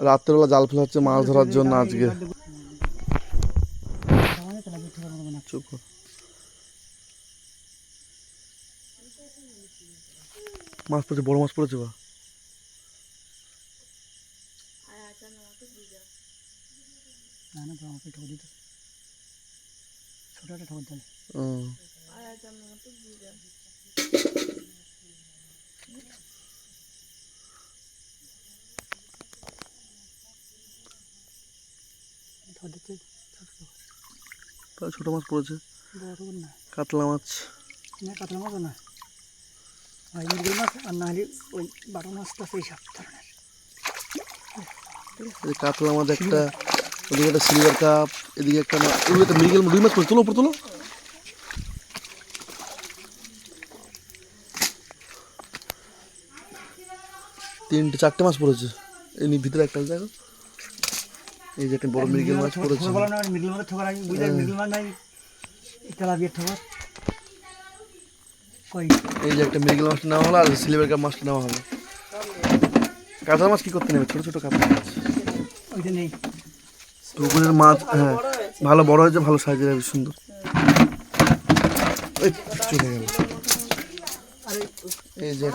রাত্রেবেলা জাল ফেলা হচ্ছে মাছ ধরার জন্য আজকে। চুপ কর। মাছ পড়েছে, বড় মাছ পড়েছে বা ছোট মাছ পড়েছে, কাতলা মাছ। কাতলা মাছও না, মৃগেল মাছ, আর না হলে ওই বারো মাছটা সেই সব ধরনের। কাতলা মাছ একটা, ওদিকে একটা সিলভার কাপ, এদিকে একটা মৃগেল রুই মাছ পড়েছে। তোলো উপর তোলো। তিনটে চারটে মাছ পড়েছে এই ভিতরে একটা দেখো। এই যে একটা বড় মৃগেল মাছ পড়েছে। মৃগেল মাছের ঠোকার আগে বুঝলে মৃগেল মাছ নাই, তেলাপিয়ার ঠোকার। এই যে একটা মৃগেল মাছটা নেওয়া হলো, আর সিলভার কাপ মাছটা নেওয়া হলো। কাতলা মাছ কি করতে নেবে? ছোট ছোট কাতলা মাছ ওইটা নেই। পুকুরের মাছ, হ্যাঁ ভালো বড় হয়েছে, ভালো সাইজের, সুন্দর। চলে গেল। এই যে